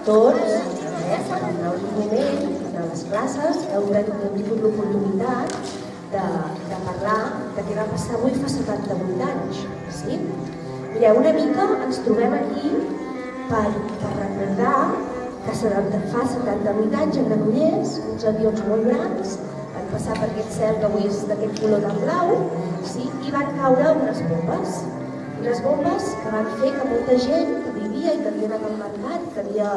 Tots, en el moment, a les classes, heu tingut l'oportunitat de parlar de què va passar avui fa 78 anys. Sí? Mireu, una mica ens trobem aquí per recordar que fa 78 anys a Granollers, uns avions molt grans van passar per aquest cel que avui és d'aquest color tan blau, i van caure unes bombes. Unes bombes que van fer que molta gent que vivia i que havia anat al mercat, que havia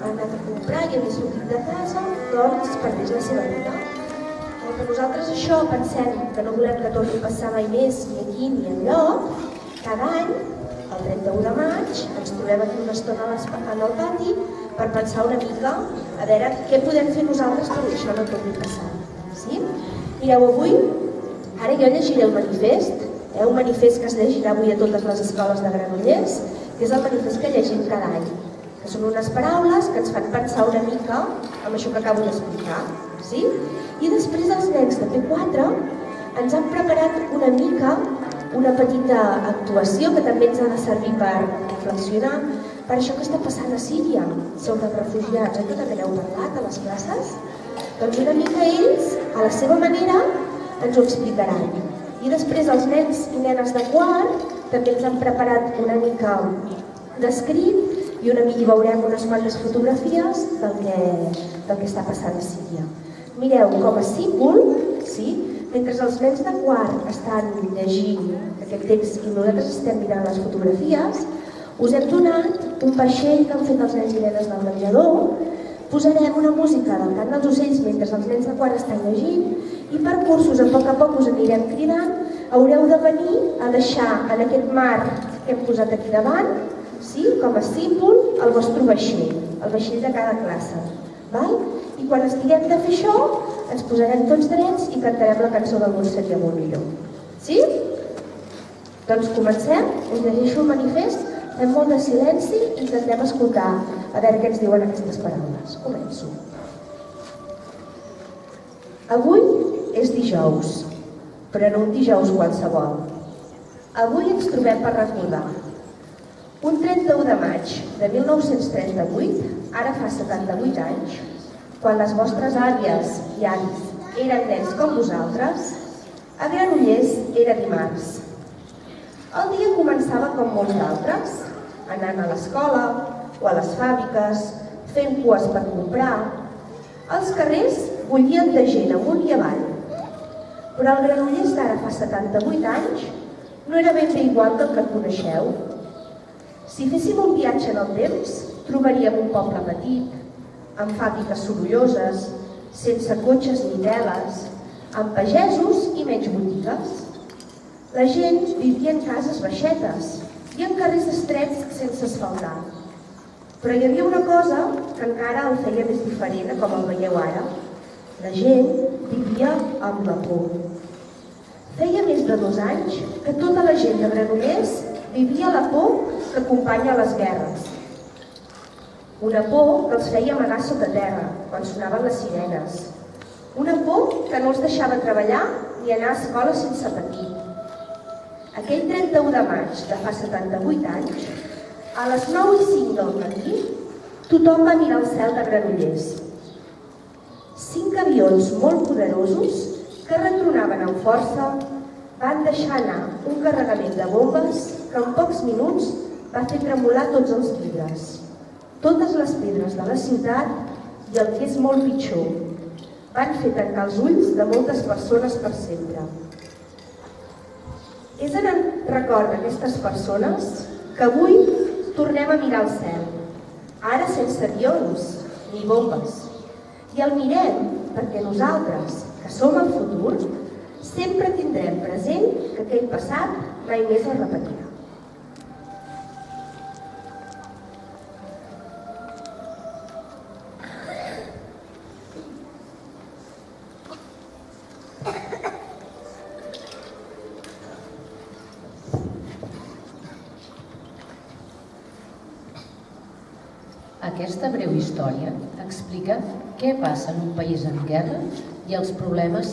anat a comprar i havia sortit de casa, doncs perdés la seva vida. Com que nosaltres això pensem que no volem que torni a passar mai més ni aquí ni enlloc, cada any, el 31 de maig, ens trobem aquí una estona en el pati per pensar una mica a veure què podem fer nosaltres perquè això no torni a passar. Sí? Mireu, avui, ara jo llegiré el manifest, un manifest que es llegirà avui a totes les escoles de Granollers, que és el manifest que llegim cada any, que són unes paraules que ens fan pensar una mica amb això que acabo d'explicar. Sí? I després els nens de P4 ens han preparat una mica una petita actuació que també ens ha de servir per reflexionar per això que està passant a Síria sobre els refugiats. Aquí també n'heu parlat a les classes? Doncs una mica ells, a la seva manera, ens ho explicaran. I després els nens i nenes de quart també ens han preparat una mica d'escrit i una mica veurem unes quantes fotografies del que està passant a Síria. Mireu, com a símbol, mentre els nens de quart estan llegint aquest text i nosaltres estem mirant les fotografies, us hem donat un vaixell que han fet els nens i nenes del menjador. Posarem una música del cant dels ocells mentre els nens de quart estan llegint i per cursos, a poc us anirem cridant, haureu de venir a deixar en aquest mar que hem posat aquí davant, com a símbol, el vostre vaixell, el vaixell de cada classe. I quan estiguem de fer això, ens posarem tots drets i cantarem la cançó del món seria molt millor. Sí? Doncs comencem, us llegeixo el manifest, fem molt de silenci i intentem escoltar a veure què ens diuen aquestes paraules. Començo. Avui és dijous, però no un dijous qualsevol. Avui ens trobem per recordar. Un 31 de maig de 1938, ara fa 78 anys, quan les vostres àvies i avis eren nens com vosaltres, a Granollers era dimarts. El dia començava com molts d'altres, anant a l'escola o a les fàbriques, fent cues per comprar. Els carrers bullien de gent amunt i avall. Però el Granollers d'ara fa 78 anys no era ben bé igual que el que coneixeu. Si féssim un viatge en el temps, trobaríem un poble petit, amb fàbriques sorolloses, sense cotxes ni teles, amb pagesos i menys botigues. La gent vivia en cases baixetes i en carrers estrets sense asfaltar. Però hi havia una cosa que encara el feia més diferent, com el veieu ara. La gent vivia amb la por. Feia més de 2 anys que tota la gent de Granollers vivia la por que acompanya les guerres. Una por que els feia amagar sota terra quan sonaven les sirenes. Una por que no els deixava treballar ni anar a escola sense patir. Aquell 31 de maig de fa 78 anys, a les 9:05 del matí, tothom va mirar el cel de Granollers. 5 avions molt poderosos que retronaven amb força van deixar anar un carregament de bombes que en pocs minuts va fer tremolar tots els vidres, totes les pedres de la ciutat i el que és molt pitjor, van fer tancar els ulls de moltes persones per sempre. És en record d'aquestes persones que avui tornem a mirar el cel, ara sense avions ni bombes. I el mirem perquè nosaltres, que som el futur, sempre tindrem present que aquell passat mai més es repetirà. Aquesta breu història explica què passa en un país en guerra i els problemes